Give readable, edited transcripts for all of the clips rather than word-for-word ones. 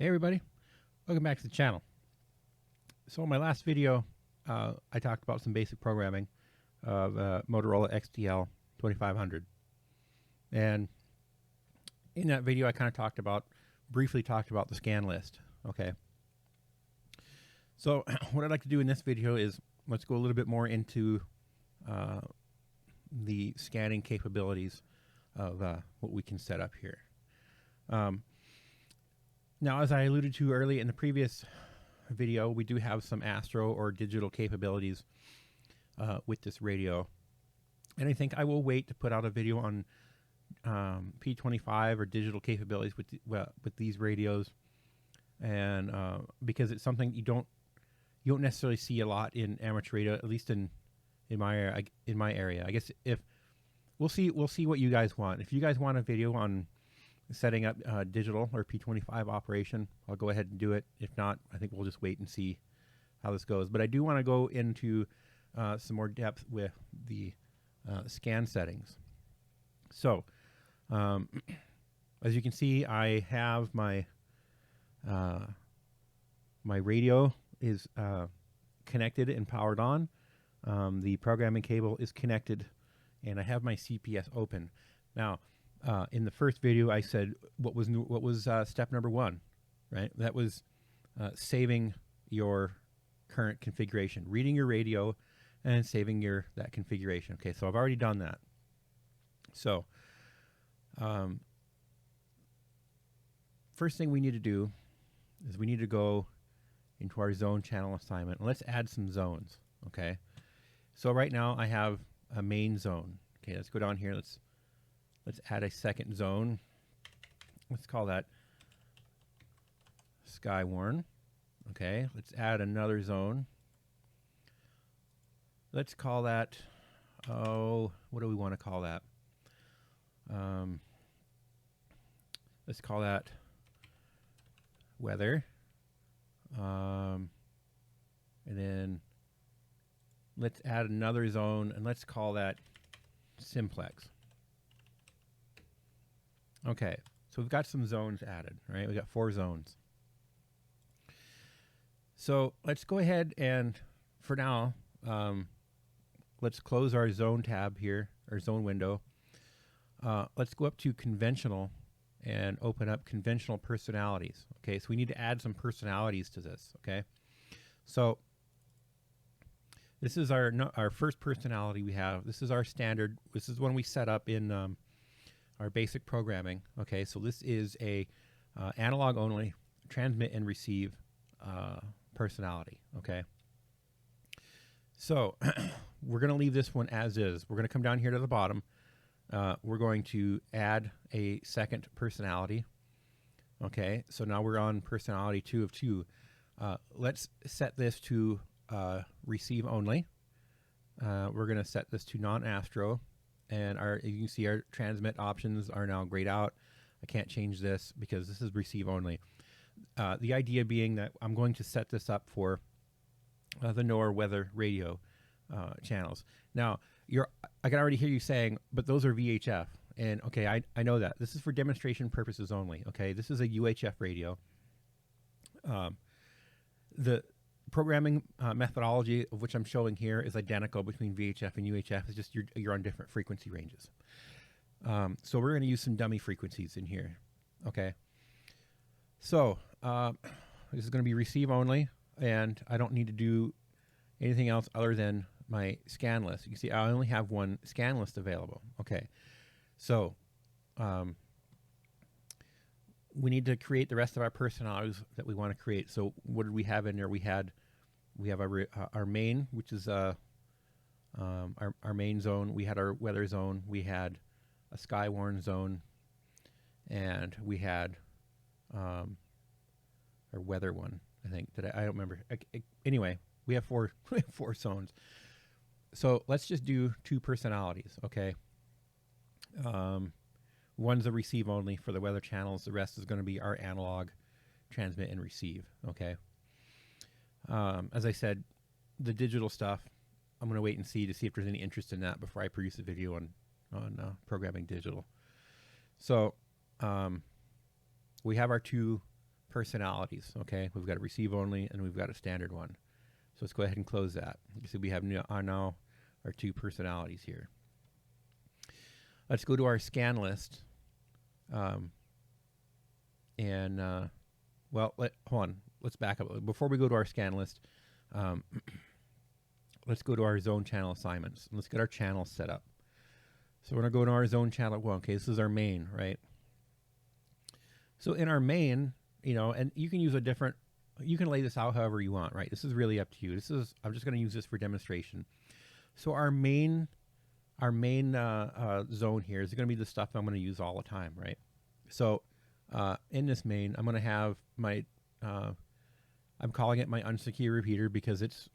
Hey everybody, welcome back to the channel. So in my last video, I talked about some basic programming of Motorola XTL-2500. And in that video, I kind of briefly talked about the scan list. Okay. So what I'd like to do in this video is let's go a little bit more into the scanning capabilities of what we can set up here. Now, as I alluded to early in the previous video, we do have some Astro or digital capabilities with this radio. And I think I will wait to put out a video on P25 or digital capabilities with these radios, and because it's something you don't necessarily see a lot in amateur radio, at least in my area. I guess if we'll see what you guys want. If you guys want a video on setting up digital or P25 operation, I'll go ahead and do it. If not, I think we'll just wait and see how this goes. But I do want to go into some more depth with the scan settings. So as you can see, I have my my radio is connected and powered on. The programming cable is connected, and I have my CPS open. Now, in the first video, I said what was step number one, right? That was saving your current configuration, reading your radio, and saving that configuration. Okay, so I've already done that. So, first thing we need to do is we need to go into our zone channel assignment, and let's add some zones. Okay, so right now I have a main zone. Okay, let's go down here. Let's add a second zone. Let's call that Skywarn. Okay, let's add another zone. Let's call that, what do we want to call that? Let's call that weather. And then let's add another zone, and let's call that simplex. Okay, so we've got some zones added, right? We've got 4 zones. So let's go ahead and, for now, let's close our zone tab here, our zone window. Let's go up to conventional and open up conventional personalities. Okay, so we need to add some personalities to this, okay? So this is our first personality we have. This is our standard. This is one we set up in our basic programming. Okay, so this is a analog only transmit and receive personality. Okay, so we're going to leave this one as is. We're going to come down here to the bottom. We're going to add a second personality. Okay, so now we're on personality 2 of 2. Let's set this to receive only. We're going to set this to non-astro. And you can see our transmit options are now grayed out. I can't change this because this is receive only. The idea being that I'm going to set this up for the NOAA weather radio channels. Now, I can already hear you saying, but those are VHF. And okay, I know that. This is for demonstration purposes only. Okay, this is a UHF radio. The programming methodology of which I'm showing here is identical between VHF and UHF. It's just you're on different frequency ranges. So we're going to use some dummy frequencies in here. Okay. So this is going to be receive only, and I don't need to do anything else other than my scan list. You can see I only have one scan list available. Okay. So we need to create the rest of our personalities that we want to create. So what did we have in there? We have our main, which is our main zone. We had our weather zone. We had a Skywarn zone, and we had our weather one. I think I don't remember. Anyway, we have 4 zones. So let's just do 2 personalities. Okay. One's a receive only for the weather channels. The rest is going to be our analog transmit and receive. Okay. As I said, the digital stuff, I'm going to wait and see to see if there's any interest in that before I produce a video on programming digital. So we have our 2 personalities. Okay, we've got a receive only and we've got a standard one. So let's go ahead and close that. So we have now our two personalities here. Let's go to our scan list. Well, hold on. Let's back up. Before we go to our scan list, let's go to our zone channel assignments. Let's get our channels set up. So we're going to go to our zone channel 1. Okay, this is our main, right? So in our main, and you can use you can lay this out however you want, right? This is really up to you. I'm just going to use this for demonstration. So our main zone here is going to be the stuff I'm going to use all the time, right? So in this main, I'm going to have my, I'm calling it my unsecure repeater because it's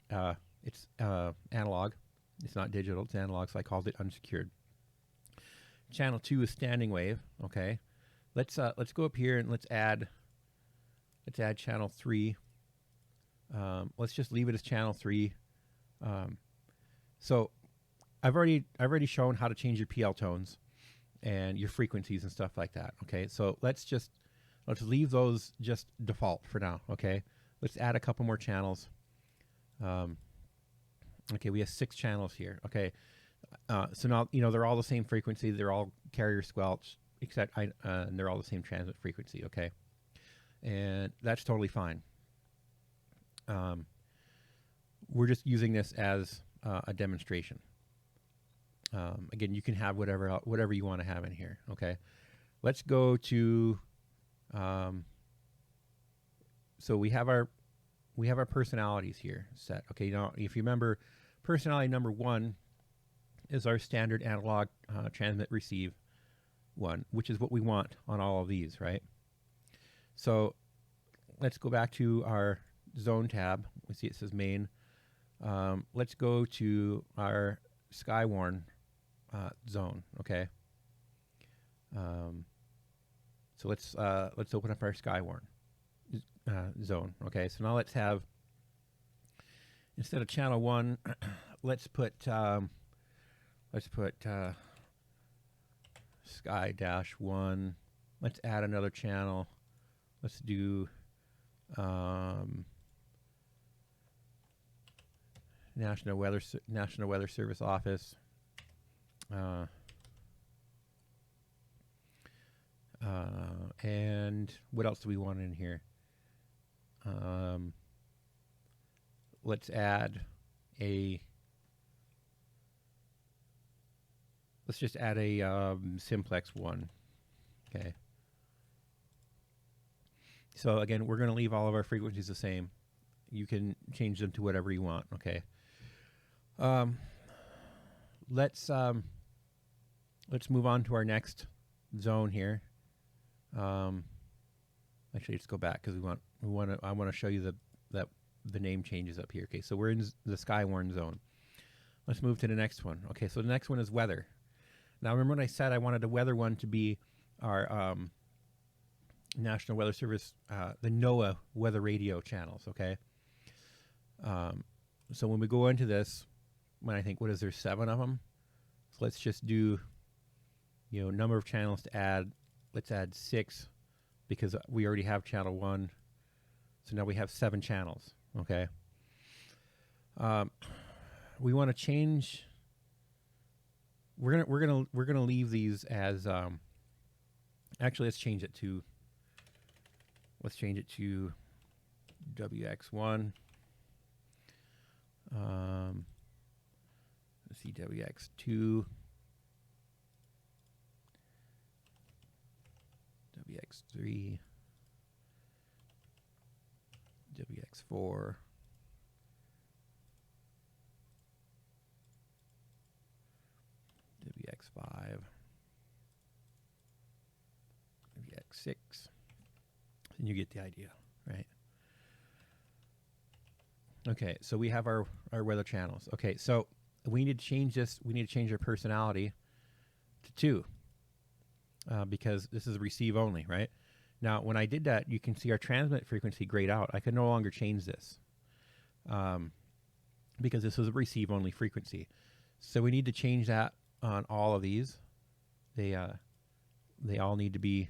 analog. It's not digital, it's analog, so I called it unsecured. Channel 2 is standing wave, okay? Let's go up here and let's add channel 3. Let's just leave it as channel 3. So I've already shown how to change your PL tones and your frequencies and stuff like that. Okay, so let's leave those just default for now. Okay, let's add a couple more channels. Okay, we have 6 channels here. Okay, so now they're all the same frequency. They're all carrier squelch, except and they're all the same transmit frequency. Okay, and that's totally fine. We're just using this as a demonstration. Again, you can have whatever you want to have in here. Okay, let's go to. So we have our personalities here set. Okay, now if you remember, personality number 1 is our standard analog transmit receive one, which is what we want on all of these, right? So let's go back to our zone tab. We see it says main. Let's go to our Skywarn zone. Okay. So let's open up our Skywarn zone. Okay. So now let's have, instead of channel 1, let's put Sky-1. Let's add another channel. Let's do National Weather Service Office. And what else do we want in here? Let's just add a simplex 1. Okay. So again, we're going to leave all of our frequencies the same. You can change them to whatever you want. Okay. Let's move on to our next zone here. Actually, let's go back because I want to show you the name changes up here. Okay, so we're in the Skywarn zone. Let's move to the next one. Okay, so the next one is weather. Now, remember when I said I wanted the weather one to be our National Weather Service, the NOAA weather radio channels. Okay. So when we go into this, when I think, what is there, 7 of them? So let's just do, number of channels to add. Let's add 6 because we already have channel 1. So now we have 7 channels. Okay. We want to change. We're gonna leave these as. Actually, let's change it to. Let's change it to WX1. Let's see, WX2. WX3, WX4, WX5, WX6, and you get the idea, right? Okay, so we have our weather channels. Okay, so we need to change this. We need to change our personality to 2. Because this is receive only, right? Now, when I did that, you can see our transmit frequency grayed out. I can no longer change this because this is a receive only frequency. So we need to change that on all of these. They all need to be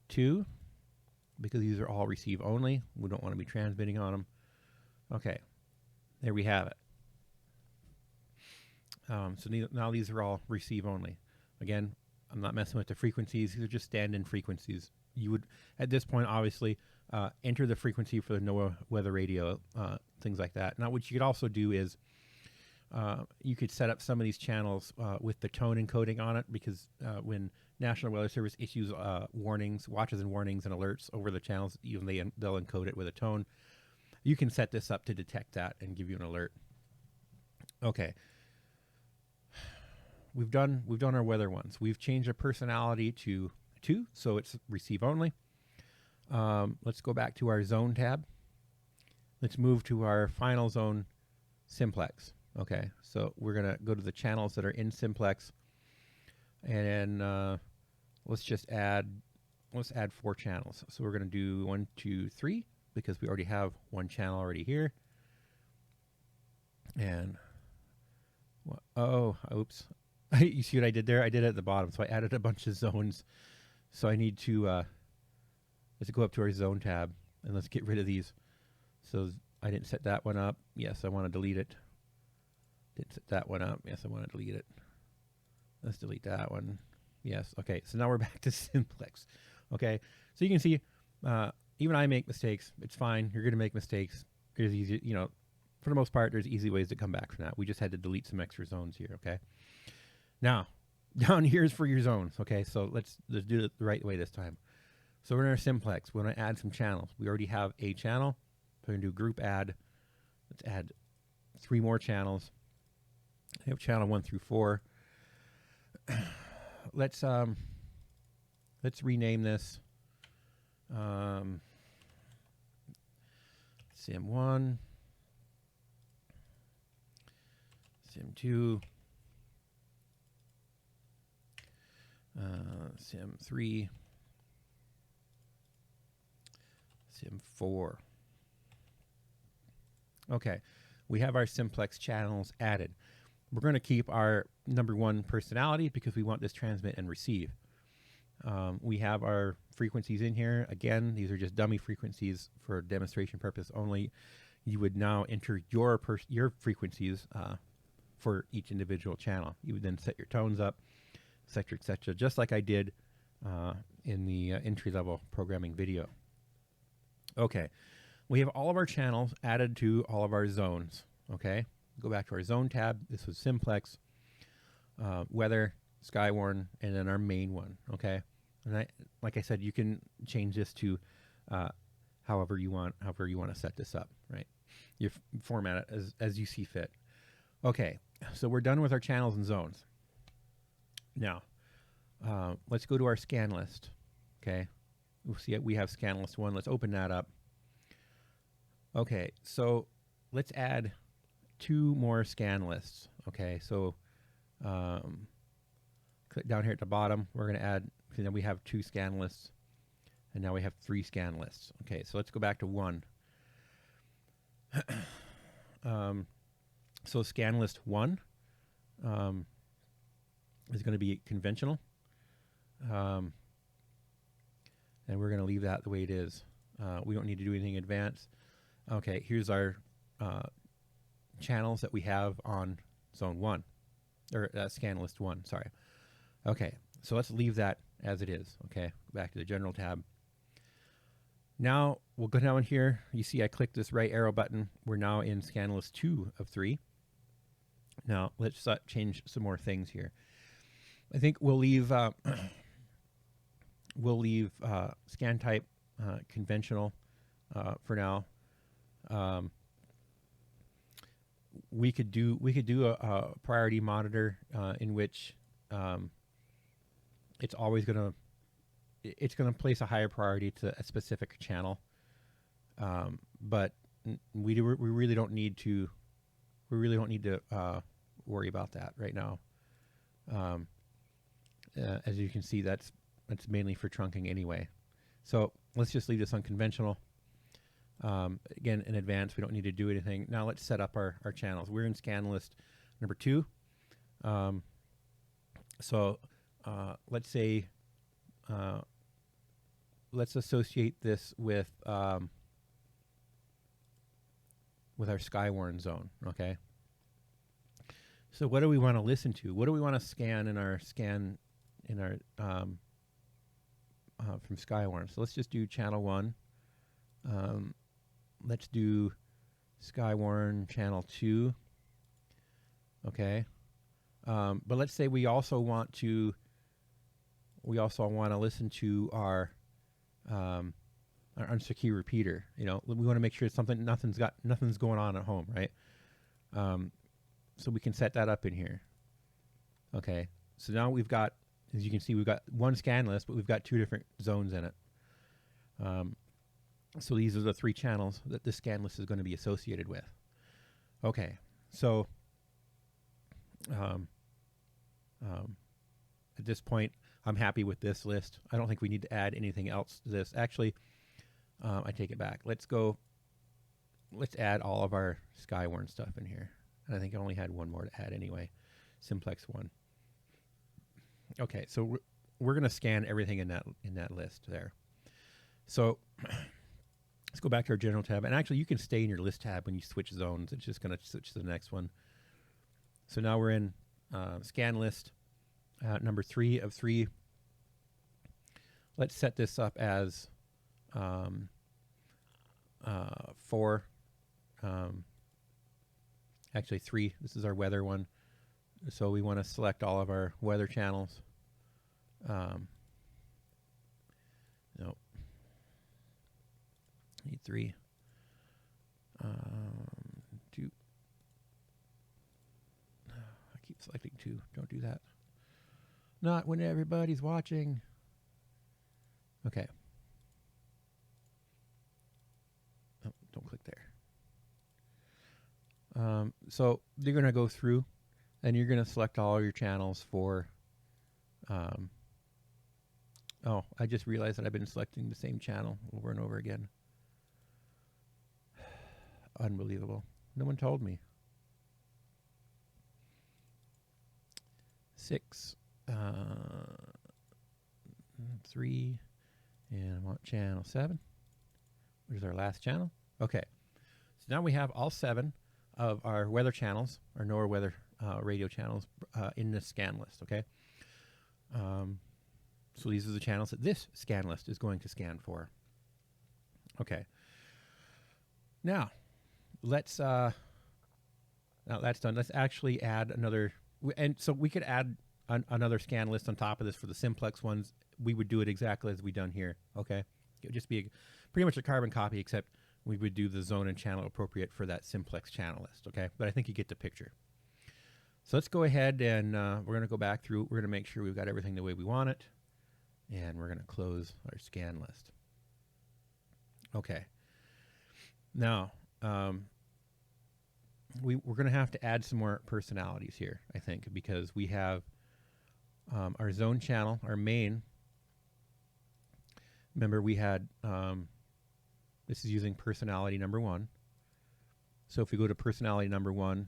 2. because these are all receive only. We don't want to be transmitting on them. Okay, there we have it. So now these are all receive only. Again, I'm not messing with the frequencies. These are just stand-in frequencies. You would, at this point, obviously, enter the frequency for the NOAA weather radio, things like that. Now, what you could also do is you could set up some of these channels with the tone encoding on it, because when National Weather Service issues warnings, watches and warnings and alerts over the channels, even they'll encode it with a tone. You can set this up to detect that and give you an alert. Okay. We've done our weather ones. We've changed our personality to 2, so it's receive only. Let's go back to our zone tab. Let's move to our final zone, simplex. Okay, so we're gonna go to the channels that are in simplex, and then let's add 4 channels. So we're gonna do 1, 2, 3 because we already have one channel already here. And oops. You see what I did there? I did it at the bottom, so I added a bunch of zones. So I need to let's go up to our zone tab and let's get rid of these. So I didn't set that one up. Yes, I want to delete it. Didn't set that one up. Yes, I want to delete it. Let's delete that one. Yes. Okay. So now we're back to simplex. Okay. So you can see even I make mistakes. It's fine. You're going to make mistakes. There's easy, for the most part, there's easy ways to come back from that. We just had to delete some extra zones here. Okay. Now, down here is for your zones, okay? So let's do it the right way this time. So we're in our simplex. We want to add some channels. We already have a channel. So we're going to do group add. Let's add 3 more channels. I have channel 1 through 4. Let's rename this Sim 1, Sim 2, Sim 3, Sim 4. Okay, we have our simplex channels added. We're going to keep our number 1 personality because we want this transmit and receive. We have our frequencies in here. Again, these are just dummy frequencies for demonstration purpose only. You would now enter your frequencies for each individual channel. You would then set your tones up, et cetera, just like I did in the entry-level programming video. Okay, we have all of our channels added to all of our zones. Okay, go back to our zone tab. This was simplex, weather, Skywarn, and then our main one. Okay, and like I said, you can change this to however you want to set this up. Right, you format it as you see fit. Okay, so we're done with our channels and zones. Now, let's go to our scan list. Okay, we'll see we have scan list 1. Let's open that up. Okay, so let's add 2 more scan lists. Okay, so click down here at the bottom. We're going to add, so then we have 2 scan lists, and now we have 3 scan lists. Okay, so let's go back to 1. So scan list 1 is going to be conventional, and we're going to leave that the way it is. We don't need to do anything advanced. Okay, here's our channels that we have on zone 1, or scan list 1, sorry. Okay, so let's leave that as it is. Okay, back to the general tab. Now we'll go down here. You see I clicked this right arrow button. We're now in scan list 2 of 3. Now let's change some more things here. I think we'll leave scan type conventional for now. We could do a priority monitor in which it's always gonna place a higher priority to a specific channel, but we really don't need to worry about that right now. As you can see, that's mainly for trunking anyway. So let's just leave this unconventional. Again, in advance, we don't need to do anything. Now let's set up our channels. We're in scan list number 2. So let's say let's associate this with our Skywarn zone. Okay. So what do we want to listen to? What do we want to scan in our from Skywarn? So let's just do channel 1. Let's do Skywarn channel 2. Okay. But let's say we also want to listen to our unsecure repeater. You know, we want to make sure nothing's going on at home, right? So we can set that up in here. Okay. So now we've got, as you can see, we've got one scan list, but we've got 2 different zones in it. So these are the 3 channels that this scan list is going to be associated with. Okay. So at this point, I'm happy with this list. I don't think we need to add anything else to this. Actually, I take it back. Let's add all of our Skywarn stuff in here. And I think I only had one more to add anyway. Simplex 1. Okay, so we're going to scan everything in that list there. So let's go back to our general tab. And actually, you can stay in your list tab when you switch zones. It's just going to switch to the next one. So now we're in scan list number 3 of 3. Let's set this up as 4. Actually 3. This is our weather one. So we want to select all of our weather channels. Nope. Need 3. 2. I keep selecting 2. Don't do that. Not when everybody's watching. Okay. Oh, don't click there. So you're going to go through and you're going to select all your channels for, oh, I just realized that I've been selecting the same channel over and over again. Unbelievable. No one told me. 6, 3, and I want channel 7, which is our last channel. Okay. So now we have all 7 of our weather channels, our NOAA weather radio channels, in this scan list, okay? So these are the channels that this scan list is going to scan for. Okay. Now, let's, now that's done. Let's actually add another, and so we could add another scan list on top of this for the simplex ones. We would do it exactly as we done here, okay? It would just be pretty much a carbon copy, except we would do the zone and channel appropriate for that simplex channel list, okay? But I think you get the picture. So let's go ahead and we're going to go back through. We're going to make sure we've got everything the way we want it. And we're going to close our scan list. Okay. Now, we're going to have to add some more personalities here, I think, because we have our zone channel, our main. Remember, we had, this is using personality number 1. So if we go to personality number 1,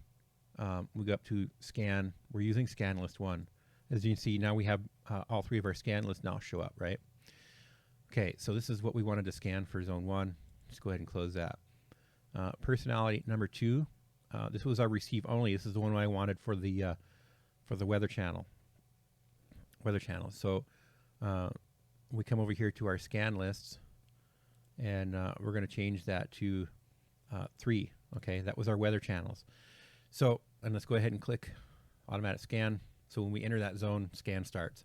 we go up to scan. We're using scan list 1. As you can see, now we have all 3 of our scan lists now show up, right? Okay, so this is what we wanted to scan for zone 1. Just go ahead and close that. Personality number 2, this was our receive only. This is the one I wanted for the weather channel. So we come over here to our scan lists, and we're going to change that to 3. Okay, that was our weather channels. So, and let's go ahead and click automatic scan. So when we enter that zone, scan starts.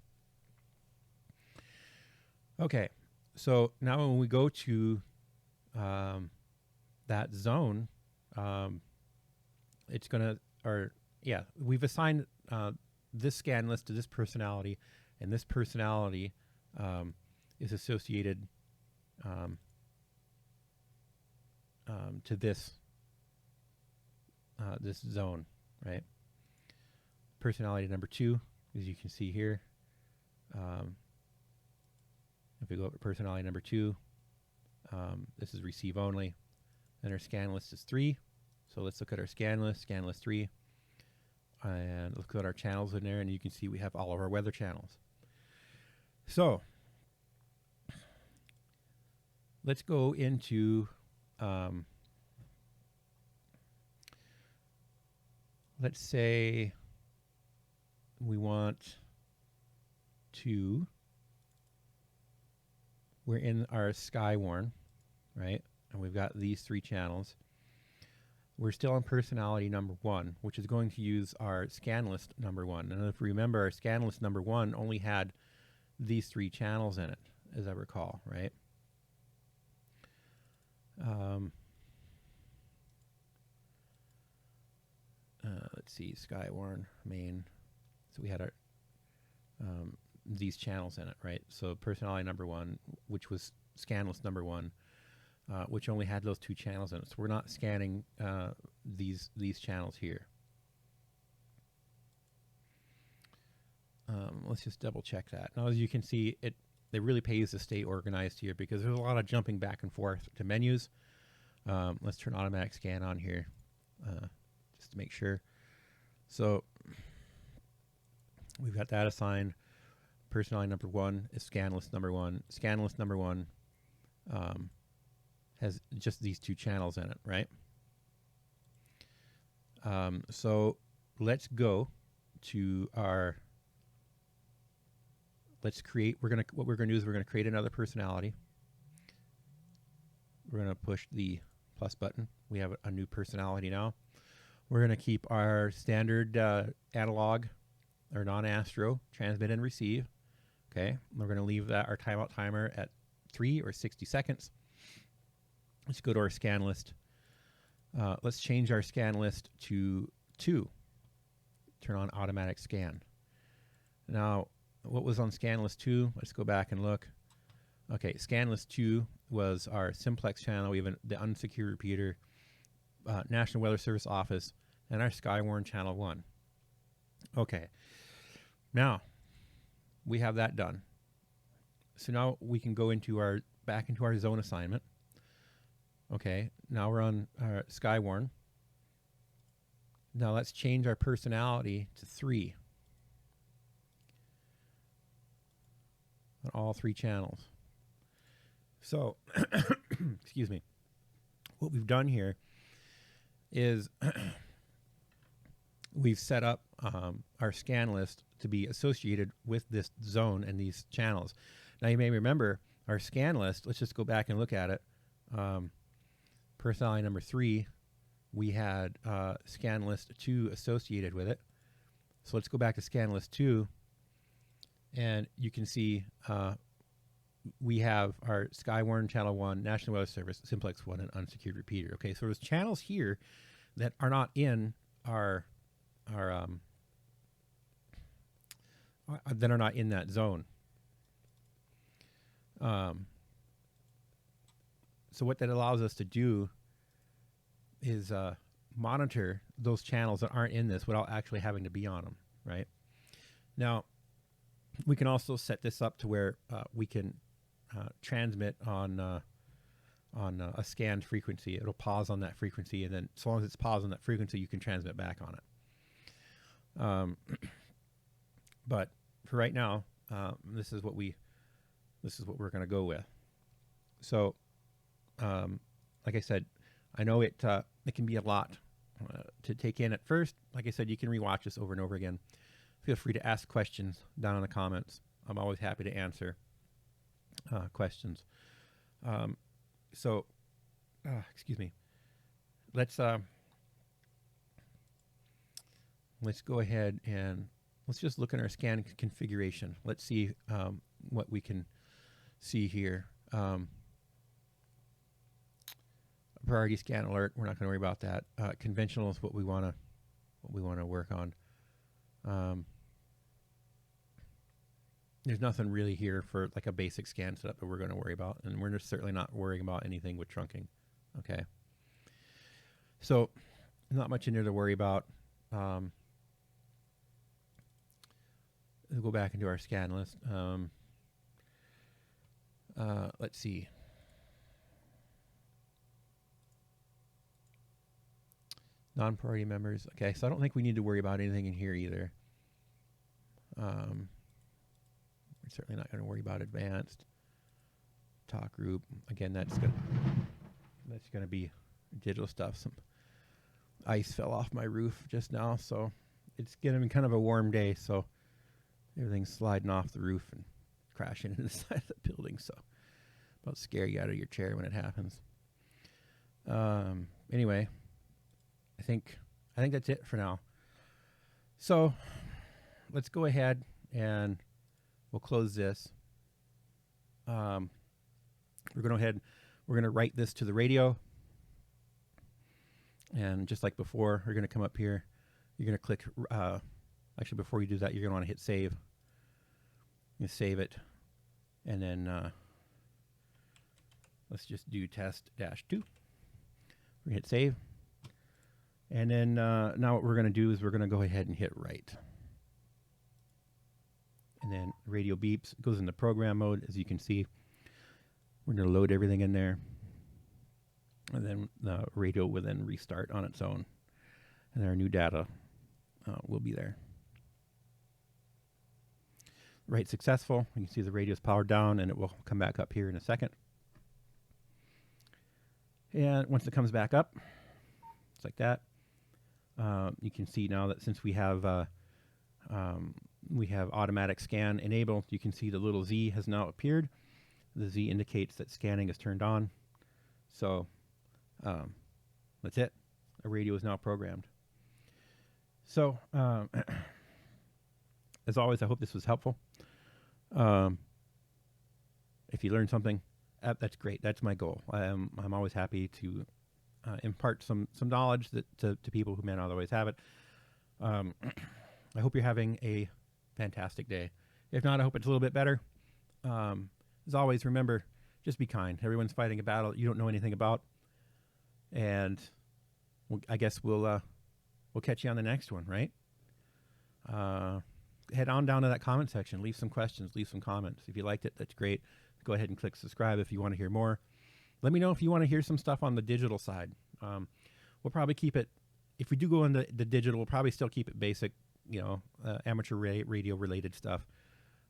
Okay, so now when we go to that zone, it's going to, we've assigned this scan list to this personality, and this personality is associated to this this zone, right? Personality number 2, as you can see here. If we go up to personality number 2, this is receive only. Then our scan list is 3. So let's look at our scan list 3, and look at our channels in there, and you can see we have all of our weather channels. So let's go into, let's say we want to, we're in our Skywarn, right? And we've got these 3 channels. We're still on personality number 1, which is going to use our scan list number 1. And if you remember, our scan list number 1 only had these 3 channels in it, as I recall, right? Let's see, Skywarn main. So we had our these channels in it, right? So personality number 1, which was scan list number 1, which only had those 2 channels in it. So we're not scanning these channels here. Let's just double check that. Now, as you can see, it really pays to stay organized here because there's a lot of jumping back and forth to menus. Let's turn automatic scan on here just to make sure. So we've got that assigned. Personality number 1 is scan list number 1. Scan list number 1 has just these 2 channels in it, right? So let's go to our, let's create, what we're gonna do is we're gonna create another personality. We're gonna push the plus button. We have a new personality now. We're gonna keep our standard analog or non-astro transmit and receive. Okay, we're gonna leave that our timeout timer at 3 or 60 seconds. Let's go to our scan list. Let's change our scan list to 2. Turn on automatic scan. Now, what was on scan list 2? Let's go back and look. Okay, scan list 2 was our simplex channel. We have the unsecured repeater, National Weather Service office, and our Skywarn channel 1. Okay, now we have that done. So now we can go into back into our zone assignment. Okay, now we're on Skywarn. Now let's change our personality to 3 on all 3 channels. So, excuse me. What we've done here is we've set up our scan list to be associated with this zone and these channels. Now you may remember our scan list. Let's just go back and look at it. Personality number 3, we had scan list 2 associated with it. So let's go back to scan list 2, and you can see we have our Skywarn channel 1, National Weather Service, simplex 1, and unsecured repeater. Okay, so there's channels here that are not in our that are not in that zone. So what that allows us to do is monitor those channels that aren't in this without actually having to be on them, right? Now, we can also set this up to where we can transmit on a scanned frequency. It'll pause on that frequency, and then as long as it's paused on that frequency, you can transmit back on it. But for right now, this is what we're going to go with. So, like I said, I know it can be a lot to take in at first. Like I said, you can rewatch this over and over again. Feel free to ask questions down in the comments. I'm always happy to answer questions. Excuse me. Let's go ahead and let's just look at our scan configuration. Let's see what we can see here. Priority scan alert. We're not going to worry about that. Conventional is what we want to work on. There's nothing really here for like a basic scan setup that we're going to worry about, and we're just certainly not worrying about anything with trunking. Okay. So, not much in there to worry about. We'll go back into our scan list. Let's see. Non-priority members. Okay, so I don't think we need to worry about anything in here either. We're certainly not going to worry about advanced. talk group. Again, that's gonna be digital stuff. Some ice fell off my roof just now, so it's gonna be kind of a warm day, so everything's sliding off the roof and crashing into the side of the building. So about scare you out of your chair when it happens. Anyway, I think that's it for now. So let's go ahead and we'll close this. We're going to write this to the radio. And just like before, we're going to come up here. You're going to click, actually before you do that, you're going to want to hit save. You save it. And then let's just do test-2. We're going to hit save. And then now what we're going to do is we're going to go ahead and hit write. And then radio beeps, goes into program mode, as you can see. We're going to load everything in there. And then the radio will then restart on its own. And our new data will be there. Write successful. You can see the radio is powered down, and it will come back up here in a second. And once it comes back up, it's like that. You can see now that since we have automatic scan enabled, you can see the little Z has now appeared. The Z indicates that scanning is turned on. So that's it. A radio is now programmed. So as always, I hope this was helpful. If you learned something, that's great. That's my goal. I'm always happy to impart some knowledge to people who may not otherwise have it. I hope you're having a fantastic day. If not, I hope it's a little bit better. As always, remember, just be kind. Everyone's fighting a battle you don't know anything about. And I guess we'll catch you on the next one, right? Head on down to that comment section. Leave some questions. Leave some comments. If you liked it, that's great. Go ahead and click subscribe if you want to hear more. Let me know if you want to hear some stuff on the digital side. We'll probably keep it, if we do go into the digital, we'll probably still keep it basic, amateur radio related stuff,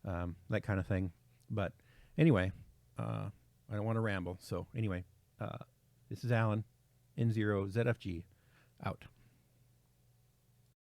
that kind of thing. But anyway, I don't want to ramble. So anyway, this is Alan, N0ZFG, out.